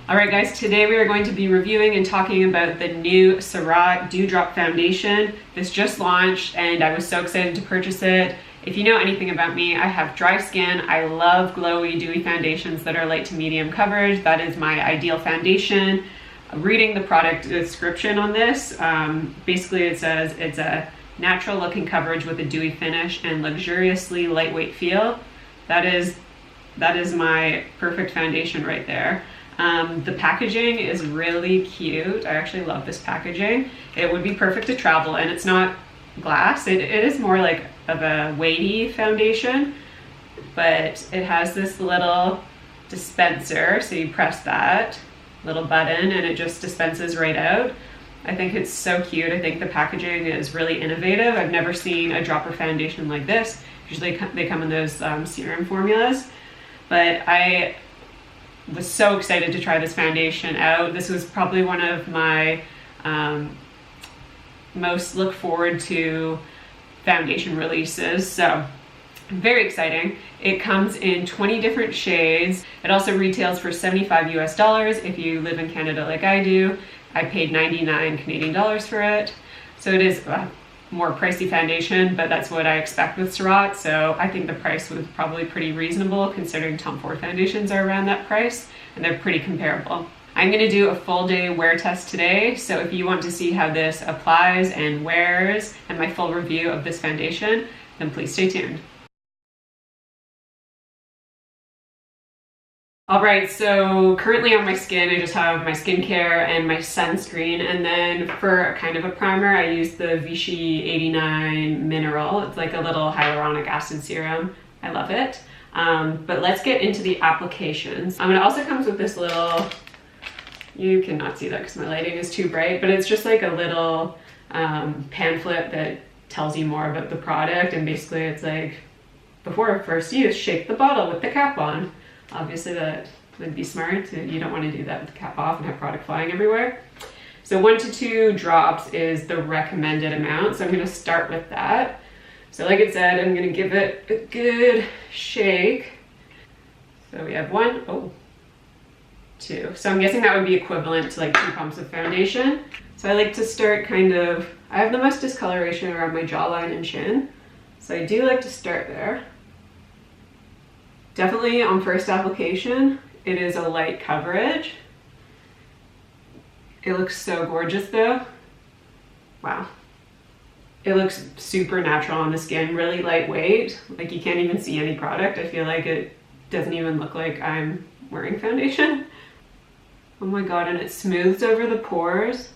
Alright guys, today we are going to be reviewing and talking about the new Surratt Dew Drop Foundation. This just launched and I was so excited to purchase it. If you know anything about me, I have dry skin. I love glowy, dewy foundations that are light to medium coverage. That is my ideal foundation. Reading the product description on this, basically it says it's a natural looking coverage with a dewy finish and luxuriously lightweight feel. That is my perfect foundation right there. The packaging is really cute. I actually love this packaging. It would be perfect to travel, and it's not glass. It is more like of a weighty foundation, but it has this little dispenser, so you press that little button and it just dispenses right out. I think it's so cute. I think the packaging is really innovative. I've never seen a dropper foundation like this. Usually they come in those serum formulas, but I was so excited to try this foundation out. This was probably one of my most look forward to foundation releases, so very exciting. It comes in 20 different shades. It also retails for $75 US. If you live in Canada like I do, I paid 99 Canadian dollars for it. So it is a more pricey foundation, but that's what I expect with Surratt. So I think the price was probably pretty reasonable considering Tom Ford foundations are around that price and they're pretty comparable. I'm going to do a full day wear test today, so if you want to see how this applies and wears and my full review of this foundation, then please stay tuned. Alright, so currently on my skin I just have my skincare and my sunscreen, and then for kind of a primer I use the Vichy 89 Mineral. It's like a little hyaluronic acid serum. I love it. But let's get into the applications. It also comes with this little, you cannot see that because my lighting is too bright, but it's just like a little pamphlet that tells you more about the product, and basically it's like, before first use, shake the bottle with the cap on. Obviously that would be smart. You don't want to do that with the cap off and have product flying everywhere. So 1 to 2 drops is the recommended amount, so I'm going to start with that. So like it said, I'm going to give it a good shake. So we have 1, 2. So I'm guessing that would be equivalent to like 2 pumps of foundation. So I like to start kind of, I have the most discoloration around my jawline and chin, so I do like to start there. Definitely on first application, it is a light coverage. It looks so gorgeous though. Wow. It looks super natural on the skin, really lightweight. Like you can't even see any product. I feel like it doesn't even look like I'm wearing foundation. Oh my god, and it smooths over the pores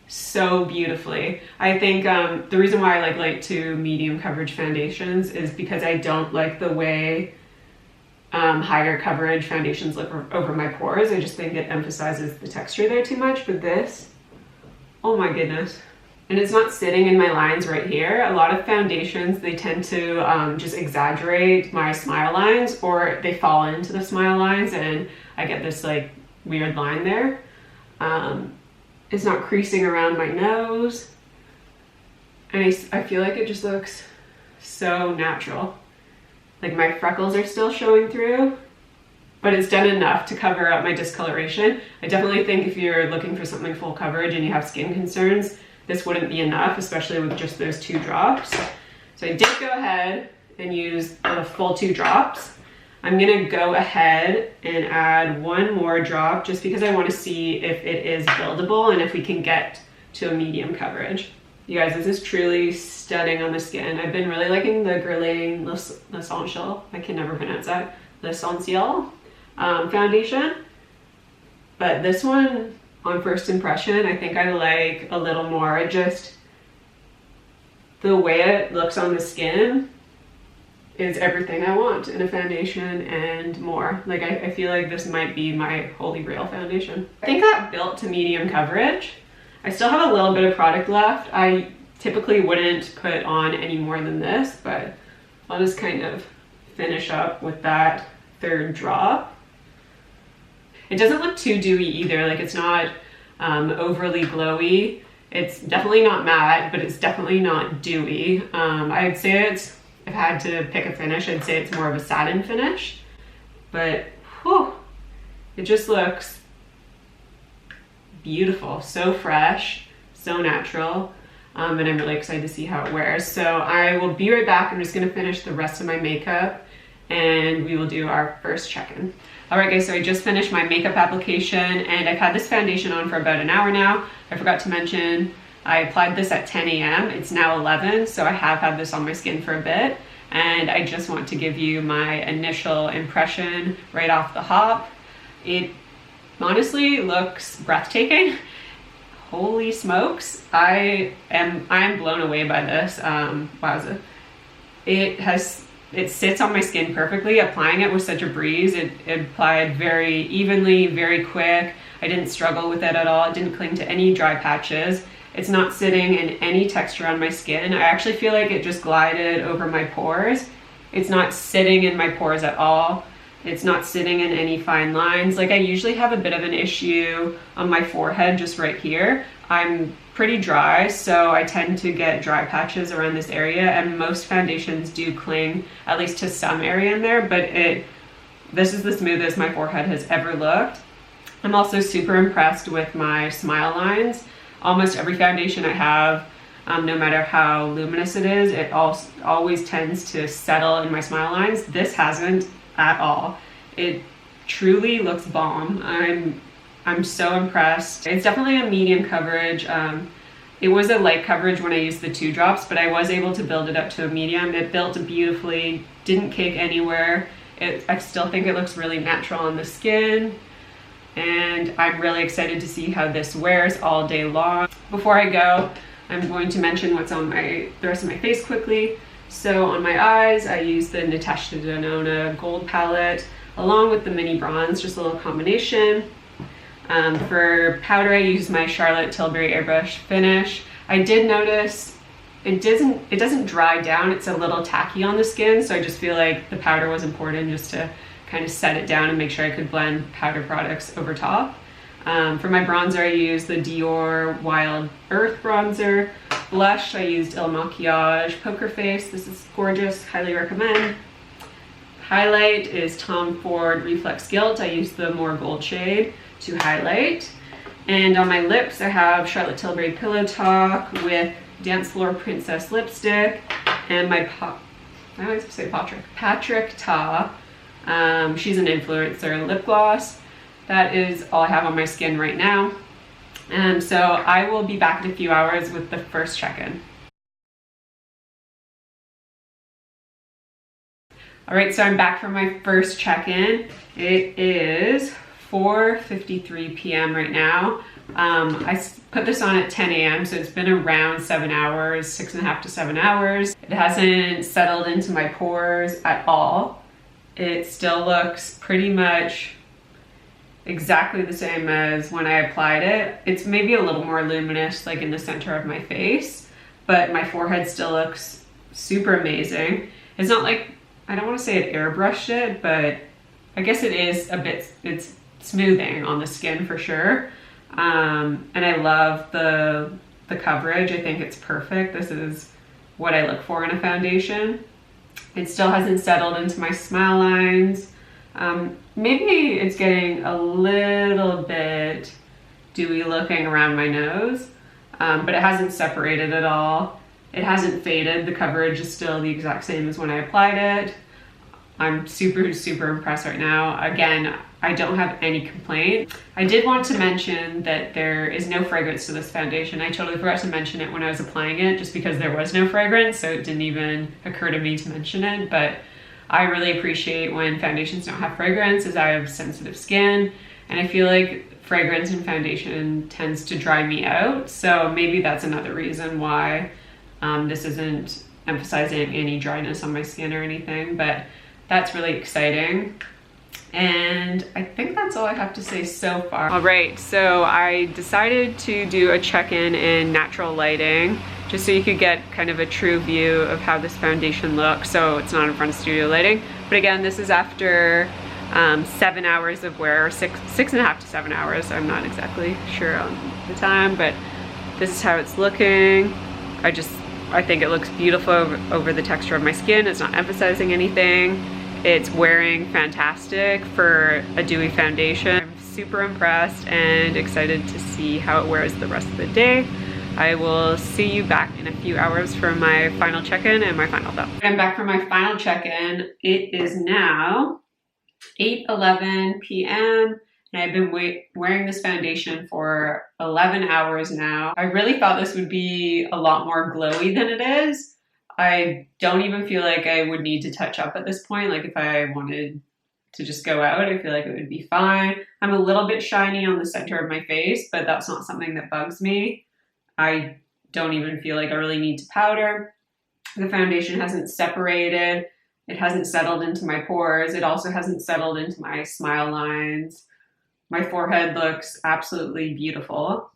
so beautifully. I think the reason why I like light to medium coverage foundations is because I don't like the way higher coverage foundations look over my pores. I just think it emphasizes the texture there too much, but this, oh my goodness. And it's not sitting in my lines right here. A lot of foundations, they tend to just exaggerate my smile lines, or they fall into the smile lines and I get this like weird line there. It's not creasing around my nose. And I feel like it just looks so natural. Like my freckles are still showing through, but it's done enough to cover up my discoloration. I definitely think if you're looking for something full coverage and you have skin concerns, this wouldn't be enough, especially with just those 2 drops. So I did go ahead and use the full 2 drops. I'm gonna go ahead and add 1 more drop just because I want to see if it is buildable and if we can get to a medium coverage. You guys, this is truly stunning on the skin. I've been really liking the Guerlain L'Essential, I can never pronounce that, L'Essential foundation. But this one, on first impression, I think I like a little more. Just the way it looks on the skin is everything I want in a foundation and more. Like I feel like this might be my holy grail foundation. I think that built to medium coverage. I still have a little bit of product left. I typically wouldn't put on any more than this, but I'll just kind of finish up with that 3rd drop. It doesn't look too dewy either. Like it's not overly glowy. It's definitely not matte, but it's definitely not dewy. I'd say it's, if I had to pick a finish, I'd say it's more of a satin finish, but whew, it just looks beautiful, so fresh, so natural. And I'm really excited to see how it wears. So I will be right back. I'm just gonna finish the rest of my makeup and we will do our first check-in. All right guys, so I just finished my makeup application and I've had this foundation on for about an hour now. I forgot to mention, I applied this at 10 a.m. It's now 11, so I have had this on my skin for a bit. And I just want to give you my initial impression right off the hop. It honestly looks breathtaking. Holy smokes, I am blown away by this. Wowza. It sits on my skin perfectly. Applying it was such a breeze. It applied very evenly, very quick. I didn't struggle with it at all. It didn't cling to any dry patches. It's not sitting in any texture on my skin. I actually feel like it just glided over my pores. It's not sitting in my pores at all. It's not sitting in any fine lines. Like I usually have a bit of an issue on my forehead, just right here. I'm pretty dry, so I tend to get dry patches around this area, and most foundations do cling at least to some area in there, but this is the smoothest my forehead has ever looked. I'm also super impressed with my smile lines. Almost every foundation I have, no matter how luminous it is, it always tends to settle in my smile lines. This hasn't at all. It truly looks bomb. I'm so impressed. It's definitely a medium coverage. It was a light coverage when I used the 2 drops, but I was able to build it up to a medium. It built beautifully, didn't cake anywhere. I still think it looks really natural on the skin. And I'm really excited to see how this wears all day long. Before I go, I'm going to mention what's on the rest of my face quickly. So on my eyes, I use the Natasha Denona Gold palette along with the mini bronze, just a little combination. For powder, I use my Charlotte Tilbury Airbrush Finish. I did notice it doesn't dry down. It's a little tacky on the skin, so I just feel like the powder was important just to kind of set it down and make sure I could blend powder products over top. For my bronzer, I used the Dior Wild Earth bronzer. Blush, I used Makiage Poker Face. This is gorgeous, highly recommend. Highlight is Tom Ford Reflex Gilt. I used the more gold shade to highlight. And on my lips, I have Charlotte Tilbury Pillow Talk with Dancefloor Princess Lipstick and my Patrick Ta. She's an influencer lip gloss. That is all I have on my skin right now. So I will be back in a few hours with the first check-in. All right, so I'm back from my first check-in. It is 4:53 p.m. right now. I put this on at 10 a.m. so it's been around 7 hours, 6.5 to 7 hours. It hasn't settled into my pores at all. It still looks pretty much exactly the same as when I applied it. It's maybe a little more luminous like in the center of my face, but my forehead still looks super amazing. It's not like, I don't want to say it airbrushed it, but I guess it is a bit, it's smoothing on the skin for sure. And I love the coverage. I think it's perfect. This is what I look for in a foundation. It still hasn't settled into my smile lines. Maybe it's getting a little bit dewy looking around my nose, but it hasn't separated at all. It hasn't faded. The coverage is still the exact same as when I applied it. I'm super, super impressed right now. Again, I don't have any complaint. I did want to mention that there is no fragrance to this foundation. I totally forgot to mention it when I was applying it just because there was no fragrance, so it didn't even occur to me to mention it, but I really appreciate when foundations don't have fragrance as I have sensitive skin, and I feel like fragrance in foundation tends to dry me out, so maybe that's another reason why this isn't emphasizing any dryness on my skin or anything, but that's really exciting. And I think that's all I have to say so far. All right, so I decided to do a check-in in natural lighting, just so you could get kind of a true view of how this foundation looks, so it's not in front of studio lighting. But again, this is after 7 hours of wear, 6.5 to 7 hours. I'm not exactly sure on the time, but this is how it's looking. I think it looks beautiful over the texture of my skin. It's not emphasizing anything. It's wearing fantastic for a dewy foundation. I'm super impressed and excited to see how it wears the rest of the day. I will see you back in a few hours for my final check-in and my final thought. I'm back for my final check-in. It is now 8:11 p.m. and I've been wearing this foundation for 11 hours now. I really thought this would be a lot more glowy than it is. I don't even feel like I would need to touch up at this point. Like if I wanted to just go out, I feel like it would be fine. I'm a little bit shiny on the center of my face, but that's not something that bugs me. I don't even feel like I really need to powder. The foundation hasn't separated. It hasn't settled into my pores. It also hasn't settled into my smile lines. My forehead looks absolutely beautiful.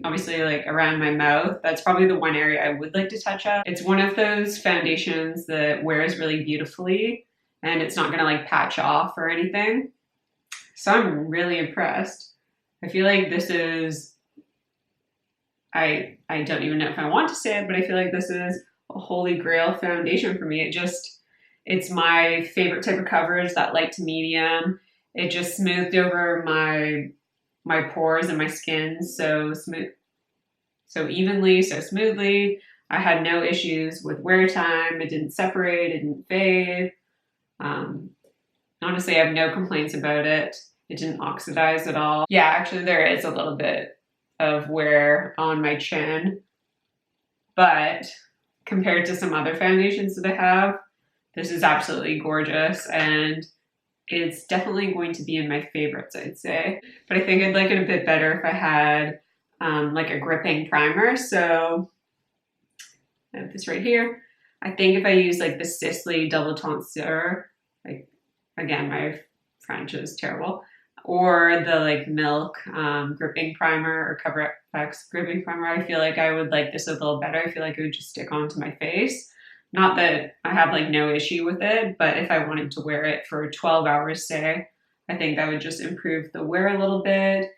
Obviously, like around my mouth, that's probably the one area I would like to touch up. It's one of those foundations that wears really beautifully and it's not gonna like patch off or anything. So I'm really impressed. I feel like this is, I don't even know if I want to say it, but I feel like this is a holy grail foundation for me. It's my favorite type of coverage, that light to medium. It just smoothed over my pores and my skin so evenly, so smoothly. I had no issues with wear time. It didn't separate, it didn't fade. Honestly, I have no complaints about it. It didn't oxidize at all. Yeah, actually there is a little bit of wear on my chin, but compared to some other foundations that I have, this is absolutely gorgeous and it's definitely going to be in my favorites, I'd say. But I think I'd like it a bit better if I had like a gripping primer. So I have this right here. I think if I use like the Sisley Double Tonsure, like again, my French is terrible, or the like Milk gripping primer or Cover FX gripping primer, I feel like I would like this a little better. I feel like it would just stick onto my face. Not that I have like no issue with it, but if I wanted to wear it for 12 hours, say, I think that would just improve the wear a little bit.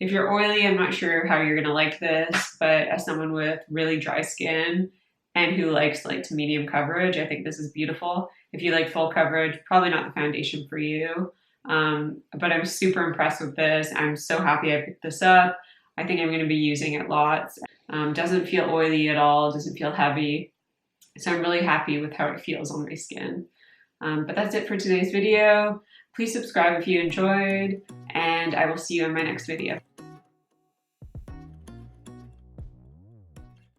If you're oily, I'm not sure how you're gonna like this, but as someone with really dry skin and who likes light to medium coverage, I think this is beautiful. If you like full coverage, probably not the foundation for you. But I'm super impressed with this. I'm so happy I picked this up. I think I'm gonna be using it lots. Doesn't feel oily at all, doesn't feel heavy. So I'm really happy with how it feels on my skin. But that's it for today's video. Please subscribe if you enjoyed, and I will see you in my next video.